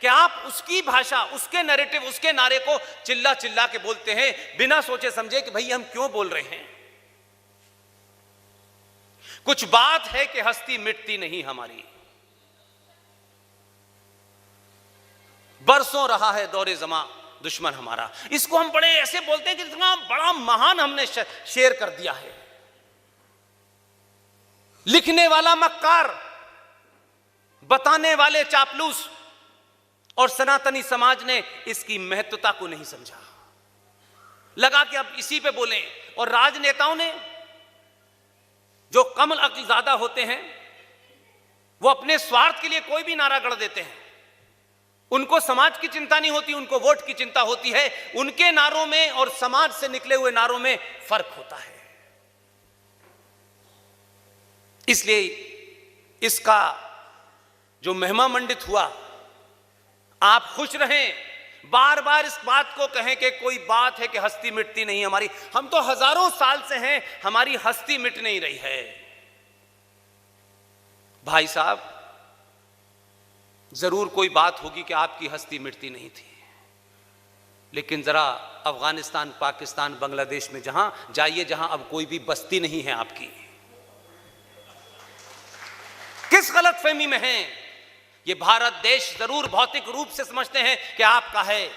कि आप उसकी भाषा, उसके नैरेटिव, उसके नारे को चिल्ला चिल्ला के बोलते हैं बिना सोचे समझे कि भाई हम क्यों बोल रहे हैं। कुछ बात है कि हस्ती मिटती नहीं हमारी, बरसों रहा है दौरे जमा दुश्मन हमारा। इसको हम बड़े ऐसे बोलते हैं कि इतना बड़ा महान हमने शेर कर दिया है। लिखने वाला मक्कार, बताने वाले चापलूस, और सनातनी समाज ने इसकी महत्वता को नहीं समझा। लगा कि अब इसी पे बोलें। और राजनेताओं ने, जो कम अक्ल ज्यादा होते हैं, वो अपने स्वार्थ के लिए कोई भी नारा गढ़ देते हैं। उनको समाज की चिंता नहीं होती, उनको वोट की चिंता होती है। उनके नारों में और समाज से निकले हुए नारों में फर्क होता है। इसलिए इसका जो महिमा मंडित हुआ, आप खुश रहें, बार बार इस बात को कहें कि कोई बात है कि हस्ती मिटती नहीं हमारी। हम तो हजारों साल से हैं, हमारी हस्ती मिट नहीं रही है। भाई साहब, जरूर कोई बात होगी कि आपकी हस्ती मिटती नहीं थी, लेकिन जरा अफगानिस्तान, पाकिस्तान, बांग्लादेश में जहां जाइए, जहां अब कोई भी बस्ती नहीं है आपकी। किस गलतफहमी में हैं? ये भारत देश जरूर भौतिक रूप से समझते हैं कि आपका है।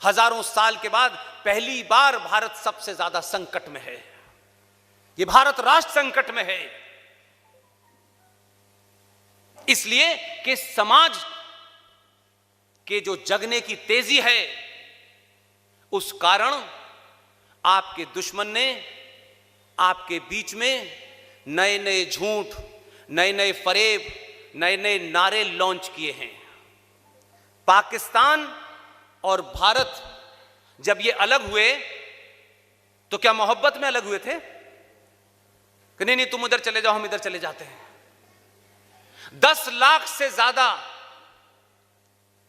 हजारों साल के बाद पहली बार भारत सबसे ज्यादा संकट में है। ये भारत राष्ट्र संकट में है, इसलिए कि समाज के जो जगने की तेजी है, उस कारण आपके दुश्मन ने आपके बीच में नए नए झूठ, नए नए फरेब, नए नए नारे लॉन्च किए हैं। पाकिस्तान और भारत जब ये अलग हुए तो क्या मोहब्बत में अलग हुए थे कि नहीं नहीं तुम उधर चले जाओ, हम इधर चले जाते हैं? 10 लाख से ज्यादा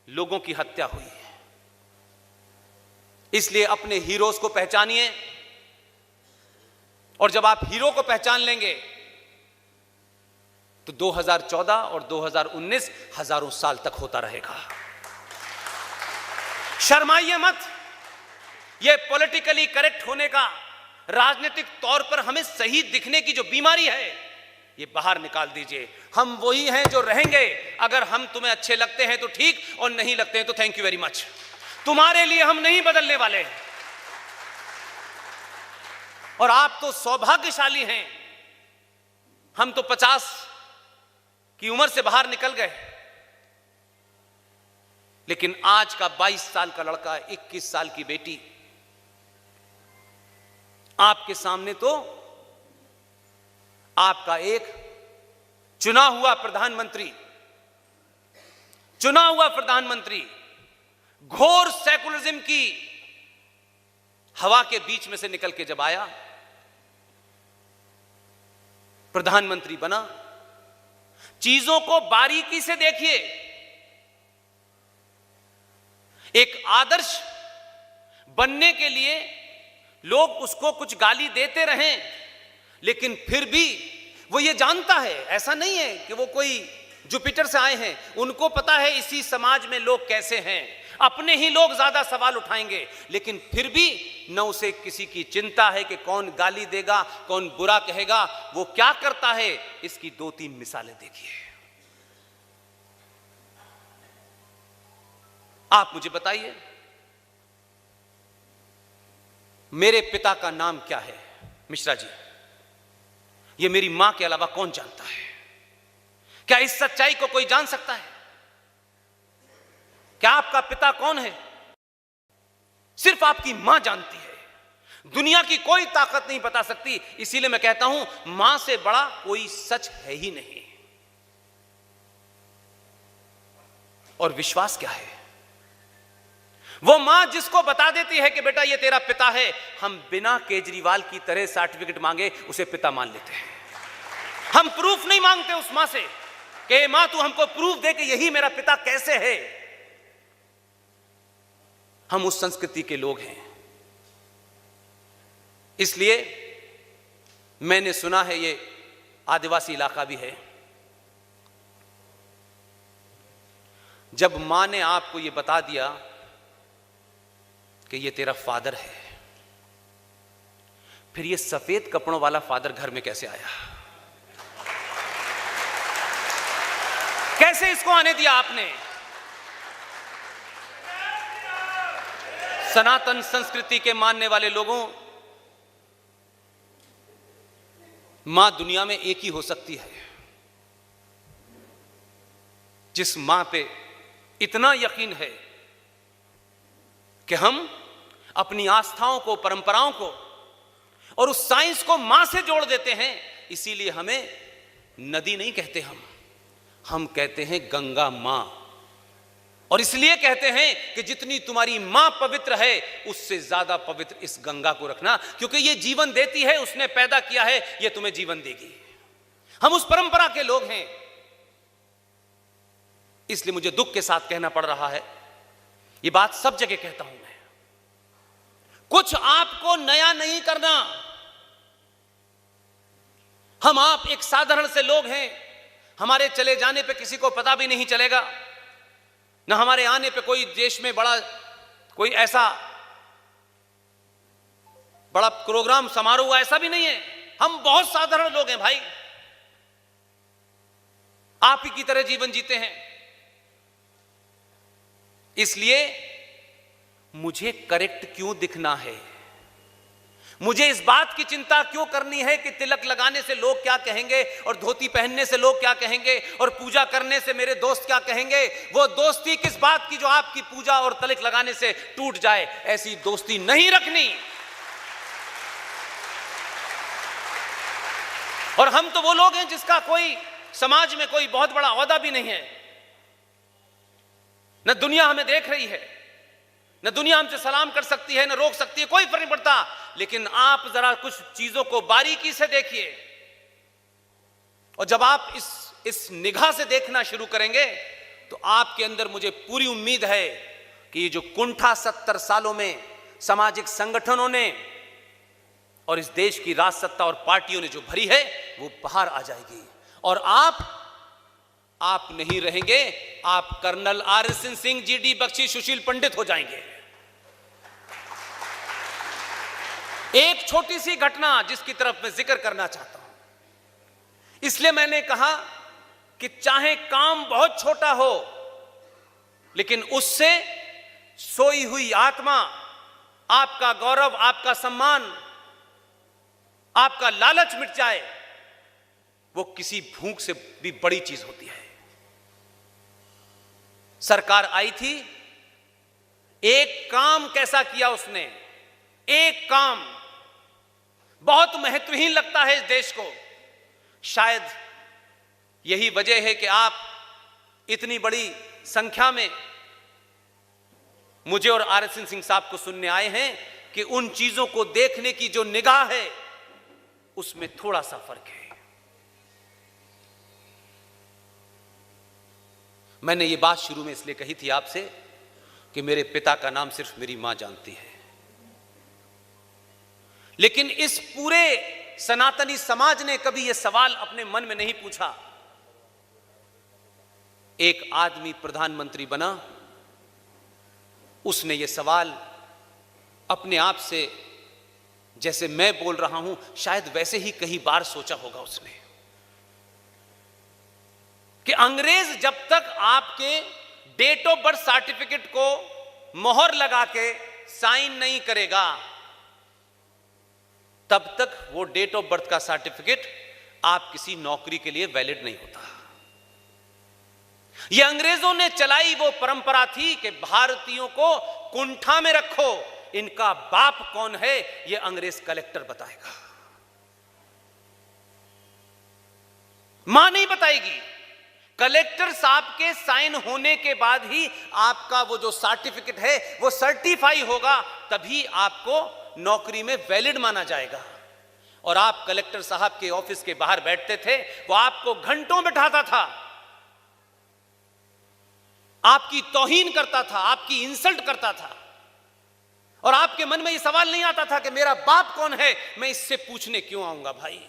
लोगों की हत्या हुई है। इसलिए अपने हीरोज को पहचानिए, और जब आप हीरो को पहचान लेंगे तो 2014 और 2019 हजारों साल तक होता रहेगा। शर्माइए मत। यह पॉलिटिकली करेक्ट होने का, राजनीतिक तौर पर हमें सही दिखने की जो बीमारी है, ये बाहर निकाल दीजिए। हम वही हैं जो रहेंगे। अगर हम तुम्हें अच्छे लगते हैं तो ठीक, और नहीं लगते हैं तो थैंक यू वेरी मच। तुम्हारे लिए हम नहीं बदलने वाले। और आप तो सौभाग्यशाली हैं, हम तो 50 की उम्र से बाहर निकल गए, लेकिन आज का 22 साल का लड़का, 21 साल की बेटी आपके सामने तो आपका एक चुना हुआ प्रधानमंत्री घोर सेकुलरिज्म की हवा के बीच में से निकल के जब आया, प्रधानमंत्री बना। चीजों को बारीकी से देखिए। एक आदर्श बनने के लिए लोग उसको कुछ गाली देते रहें, लेकिन फिर भी वो ये जानता है, ऐसा नहीं है कि वो कोई जुपिटर से आए हैं। उनको पता है इसी समाज में लोग कैसे हैं। अपने ही लोग ज्यादा सवाल उठाएंगे, लेकिन फिर भी न उसे किसी की चिंता है कि कौन गाली देगा, कौन बुरा कहेगा। वो क्या करता है, इसकी 2-3 मिसालें देखिए। आप मुझे बताइए, मेरे पिता का नाम क्या है? मिश्रा जी। ये मेरी मां के अलावा कौन जानता है? क्या इस सच्चाई को कोई जान सकता है? क्या आपका पिता कौन है? सिर्फ आपकी मां जानती है। दुनिया की कोई ताकत नहीं बता सकती। इसीलिए मैं कहता हूं, मां से बड़ा कोई सच है ही नहीं। और विश्वास क्या है? वो मां जिसको बता देती है कि बेटा ये तेरा पिता है, हम बिना केजरीवाल की तरह सर्टिफिकेट मांगे उसे पिता मान लेते हैं। हम प्रूफ नहीं मांगते उस मां से कि मां तू हमको प्रूफ दे कि यही मेरा पिता कैसे है। हम उस संस्कृति के लोग हैं। इसलिए मैंने सुना है, ये आदिवासी इलाका भी है, जब मां ने आपको यह बता दिया कि यह तेरा फादर है, फिर यह सफेद कपड़ों वाला फादर घर में कैसे आया? कैसे इसको आने दिया आपने? सनातन संस्कृति के मानने वाले लोगों, मां दुनिया में एक ही हो सकती है। जिस मां पे इतना यकीन है कि हम अपनी आस्थाओं को, परंपराओं को और उस साइंस को मां से जोड़ देते हैं, इसीलिए हमें नदी नहीं कहते, हम कहते हैं गंगा मां। और इसलिए कहते हैं कि जितनी तुम्हारी मां पवित्र है, उससे ज्यादा पवित्र इस गंगा को रखना, क्योंकि ये जीवन देती है, उसने पैदा किया है, ये तुम्हें जीवन देगी। हम उस परंपरा के लोग हैं। इसलिए मुझे दुख के साथ कहना पड़ रहा है, ये बात सब जगह कहता हूं मैं, कुछ आपको नया नहीं करना। हम आप एक साधारण से लोग हैं, हमारे चले जाने पे किसी को पता भी नहीं चलेगा, ना हमारे आने पे कोई देश में बड़ा कोई ऐसा बड़ा प्रोग्राम समारोह, ऐसा भी नहीं है। हम बहुत साधारण लोग हैं भाई, आप ही की तरह जीवन जीते हैं। इसलिए मुझे करेक्ट क्यों दिखना है? मुझे इस बात की चिंता क्यों करनी है कि तिलक लगाने से लोग क्या कहेंगे, और धोती पहनने से लोग क्या कहेंगे, और पूजा करने से मेरे दोस्त क्या कहेंगे? वो दोस्ती किस बात की जो आपकी पूजा और तिलक लगाने से टूट जाए? ऐसी दोस्ती नहीं रखनी। और हम तो वो लोग हैं जिसका कोई समाज में कोई बहुत बड़ा ओहदा भी नहीं है, न दुनिया हमें देख रही है, न दुनिया हमसे सलाम कर सकती है, न रोक सकती है, कोई फर्क नहीं पड़ता। लेकिन आप जरा कुछ चीजों को बारीकी से देखिए, और जब आप इस निगाह से देखना शुरू करेंगे तो आपके अंदर मुझे पूरी उम्मीद है कि ये जो कुंठा 70 सालों में सामाजिक संगठनों ने और इस देश की राज सत्ता और पार्टियों ने जो भरी है, वो बाहर आ जाएगी। और आप नहीं रहेंगे, आप colonel RSN Singh, GD Bakshi, Sushil Pandit हो जाएंगे। एक छोटी सी घटना जिसकी तरफ मैं जिक्र करना चाहता हूं, इसलिए मैंने कहा कि चाहे काम बहुत छोटा हो, लेकिन उससे सोई हुई आत्मा, आपका गौरव, आपका सम्मान, आपका लालच मिट जाए, वो किसी भूख से भी बड़ी चीज होती है। सरकार आई थी, एक काम कैसा किया उसने, एक काम बहुत महत्वहीन लगता है इस देश को। शायद यही वजह है कि आप इतनी बड़ी संख्या में मुझे और RSN सिंह साहब को सुनने आए हैं कि उन चीजों को देखने की जो निगाह है, उसमें थोड़ा सा फर्क है। मैंने ये बात शुरू में इसलिए कही थी आपसे कि मेरे पिता का नाम सिर्फ मेरी मां जानती है, लेकिन इस पूरे सनातनी समाज ने कभी यह सवाल अपने मन में नहीं पूछा। एक आदमी प्रधानमंत्री बना, उसने यह सवाल अपने आप से, जैसे मैं बोल रहा हूं, शायद वैसे ही कई बार सोचा होगा उसने, कि अंग्रेज जब तक आपके डेट ऑफ बर्थ सर्टिफिकेट को मोहर लगा के साइन नहीं करेगा, तब तक वो डेट ऑफ बर्थ का सर्टिफिकेट आप किसी नौकरी के लिए वैलिड नहीं होता। ये अंग्रेजों ने चलाई वो परंपरा थी कि भारतीयों को कुंठा में रखो, इनका बाप कौन है ये अंग्रेज कलेक्टर बताएगा, मां नहीं बताएगी। कलेक्टर साहब के साइन होने के बाद ही आपका वो जो सर्टिफिकेट है वो सर्टिफाई होगा, तभी आपको नौकरी में वैलिड माना जाएगा। और आप कलेक्टर साहब के ऑफिस के बाहर बैठते थे, वो आपको घंटों बिठाता था, आपकी तौहीन करता था, आपकी इंसल्ट करता था, और आपके मन में ये सवाल नहीं आता था कि मेरा बाप कौन है, मैं इससे पूछने क्यों आऊंगा भाई।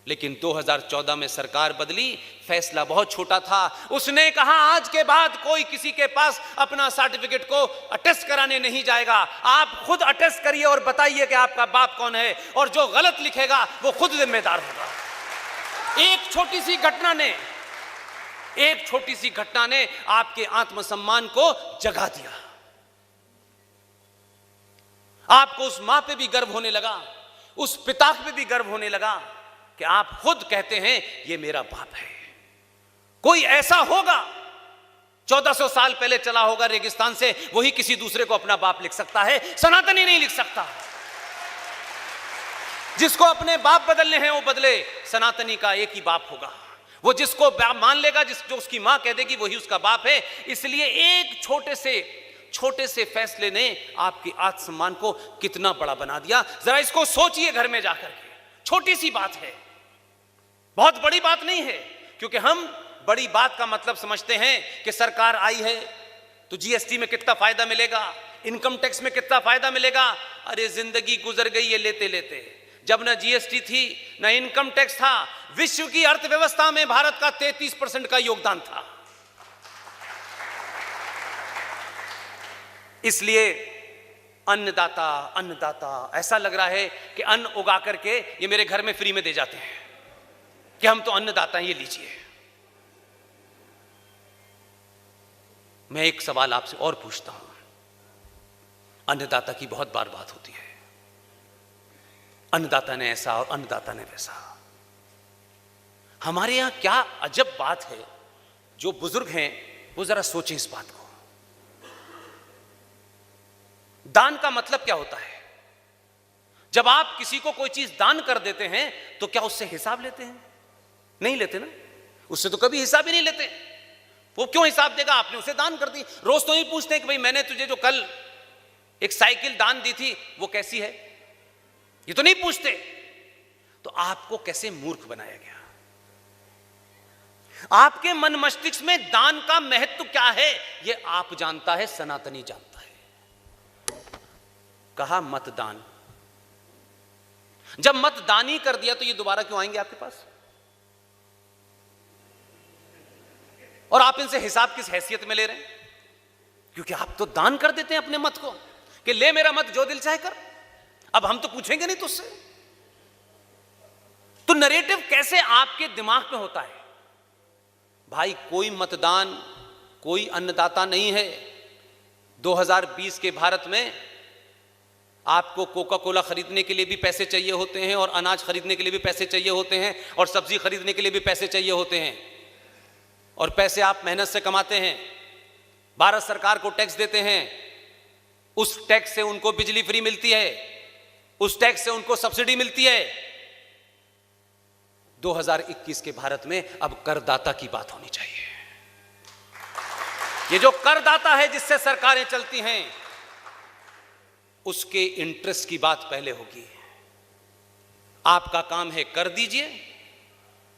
लेकिन 2014 में सरकार बदली, फैसला बहुत छोटा था। उसने कहा आज के बाद कोई किसी के पास अपना सर्टिफिकेट को अटेस्ट कराने नहीं जाएगा, आप खुद अटेस्ट करिए और बताइए कि आपका बाप कौन है, और जो गलत लिखेगा वो खुद जिम्मेदार होगा। एक छोटी सी घटना ने आपके आत्मसम्मान को जगा दिया। आपको उस मां पे भी गर्व होने लगा, उस पिता पे भी गर्व होने लगा कि आप खुद कहते हैं ये मेरा बाप है। कोई ऐसा होगा 1400 साल पहले चला होगा रेगिस्तान से, वही किसी दूसरे को अपना बाप लिख सकता है, सनातनी नहीं लिख सकता। जिसको अपने बाप बदलने हैं वो बदले, सनातनी का एक ही बाप होगा। वो जिसको मान लेगा, जो उसकी मां कह देगी वही उसका बाप है। इसलिए एक छोटे से फैसले ने आपके आत्मसम्मान को कितना बड़ा बना दिया। जरा इसको सोचिए घर में जाकर के। छोटी सी बात है, बहुत बड़ी बात नहीं है, क्योंकि हम बड़ी बात का मतलब समझते हैं कि सरकार आई है तो जीएसटी में कितना फायदा मिलेगा, इनकम टैक्स में कितना फायदा मिलेगा। अरे जिंदगी गुजर गई है लेते लेते। जब ना जीएसटी थी ना इनकम टैक्स था, विश्व की अर्थव्यवस्था में भारत का 33% का योगदान था। इसलिए अन्नदाता ऐसा लग रहा है कि अन्न उगा करके ये मेरे घर में फ्री में दे जाते हैं कि हम तो अन्नदाता हैं, ये लीजिए। मैं एक सवाल आपसे और पूछता हूं। अन्नदाता की बहुत बार बात होती है, अन्नदाता ने ऐसा और अन्नदाता ने वैसा। हमारे यहां क्या अजब बात है, जो बुजुर्ग हैं वो जरा सोचें इस बात को। दान का मतलब क्या होता है? जब आप किसी को कोई चीज दान कर देते हैं तो क्या उससे हिसाब लेते हैं? नहीं लेते ना, उससे तो कभी हिसाब ही नहीं लेते। वो क्यों हिसाब देगा? आपने उसे दान कर दी। रोज तो नहीं पूछते कि भाई मैंने तुझे जो कल एक साइकिल दान दी थी वो कैसी है, ये तो नहीं पूछते। तो आपको कैसे मूर्ख बनाया गया? आपके मन मस्तिष्क में दान का महत्व क्या है ये आप जानता है, सनातनी जानता है। कहा मतदान, जब मतदान ही कर दिया तो ये दोबारा क्यों आएंगे आपके पास? और आप इनसे हिसाब किस हैसियत में ले रहे हैं? क्योंकि आप तो दान कर देते हैं अपने मत को कि ले मेरा मत जो दिल चाहे कर। अब हम तो पूछेंगे नहीं तुझसे। तो नरेटिव कैसे आपके दिमाग में होता है? भाई कोई मतदान, कोई अन्नदाता नहीं है। 2020 के भारत में आपको कोका कोला खरीदने के लिए भी पैसे चाहिए होते हैं, और अनाज खरीदने के लिए भी पैसे चाहिए होते हैं, और सब्जी खरीदने के लिए भी पैसे चाहिए होते हैं। और पैसे आप मेहनत से कमाते हैं, भारत सरकार को टैक्स देते हैं, उस टैक्स से उनको बिजली फ्री मिलती है, उस टैक्स से उनको सब्सिडी मिलती है। 2021 के भारत में अब करदाता की बात होनी चाहिए। ये जो करदाता है जिससे सरकारें चलती हैं, उसके इंटरेस्ट की बात पहले होगी। आपका काम है कर दीजिए,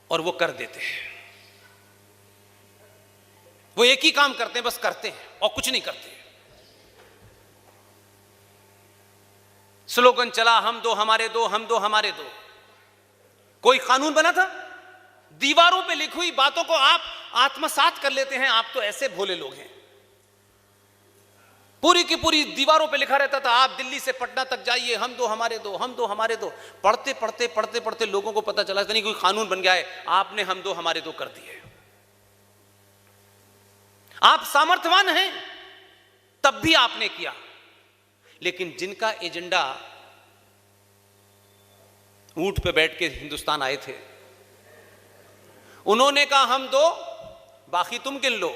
और वो कर देते हैं। वो एक ही काम करते हैं, बस करते हैं और कुछ नहीं करते। स्लोगन चला हम दो हमारे दो, हम दो हमारे दो। कोई कानून बना था? दीवारों पे लिखी हुई बातों को आप आत्मसात कर लेते हैं। आप तो ऐसे भोले लोग हैं। पूरी की पूरी दीवारों पे लिखा रहता था, आप दिल्ली से पटना तक जाइए, हम दो हमारे दो, हम दो हमारे दो। पढ़ते पढ़ते पढ़ते पढ़ते लोगों को पता चला कि नहीं कोई कानून बन गया है। आपने हम दो हमारे दो कर दिए। आप सामर्थ्यवान हैं तब भी आपने किया। लेकिन जिनका एजेंडा ऊंट पे बैठ के हिंदुस्तान आए थे, उन्होंने कहा हम दो, बाकी तुम गिन लो।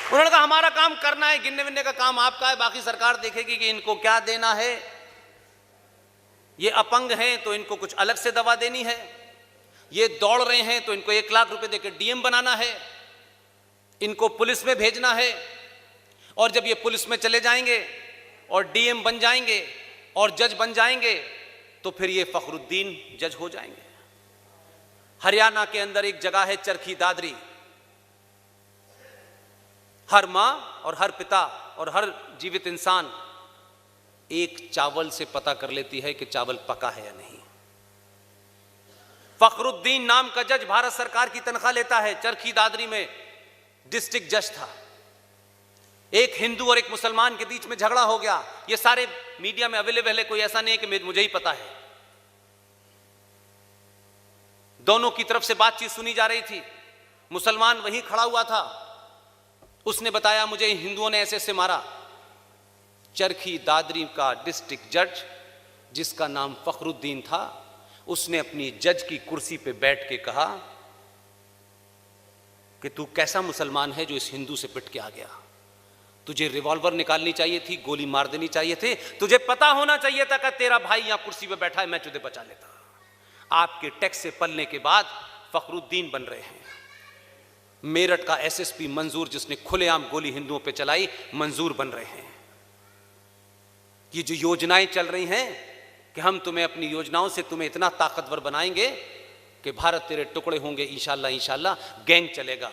उन्होंने कहा हमारा काम करना है, गिनने विनने का काम आपका है, बाकी सरकार देखेगी कि इनको क्या देना है। ये अपंग हैं तो इनको कुछ अलग से दवा देनी है, ये दौड़ रहे हैं तो इनको 1 लाख रुपए देकर डीएम बनाना है, इनको पुलिस में भेजना है। और जब ये पुलिस में चले जाएंगे और डीएम बन जाएंगे और जज बन जाएंगे तो फिर ये फखरुद्दीन जज हो जाएंगे। हरियाणा के अंदर एक जगह है चरखी दादरी। हर मां और हर पिता और हर जीवित इंसान एक चावल से पता कर लेती है कि चावल पका है या नहीं। फखरुद्दीन नाम का जज भारत सरकार की तनख्वाह लेता है, चरखी दादरी में डिस्ट्रिक्ट जज था। एक हिंदू और एक मुसलमान के बीच में झगड़ा हो गया, ये सारे मीडिया में अवेलेबल है, कोई ऐसा नहीं है कि मुझे ही पता है। दोनों की तरफ से बातचीत सुनी जा रही थी। मुसलमान वहीं खड़ा हुआ था, उसने बताया मुझे हिंदुओं ने ऐसे ऐसे मारा। चरखी दादरी का डिस्ट्रिक्ट जज जिसका नाम फखरुद्दीन था, उसने अपनी जज की कुर्सी पे बैठ के कहा कि तू कैसा मुसलमान है जो इस हिंदू से पिट के आ गया? तुझे रिवॉल्वर निकालनी चाहिए थी, गोली मार देनी चाहिए थी, तुझे पता होना चाहिए था कि तेरा भाई यहां कुर्सी पे बैठा है, मैं तुझे बचा लेता। आपके टैक्स से पलने के बाद फखरुद्दीन बन रहे हैं। मेरठ का एसएसपी मंजूर, जिसने खुलेआम गोली हिंदुओं पे चलाई, मंजूर बन रहे हैं। ये जो योजनाएं चल रही हैं कि हम तुम्हें अपनी योजनाओं से तुम्हें इतना ताकतवर बनाएंगे कि भारत तेरे टुकड़े होंगे, इंशाल्लाह इंशाल्लाह, गैंग चलेगा।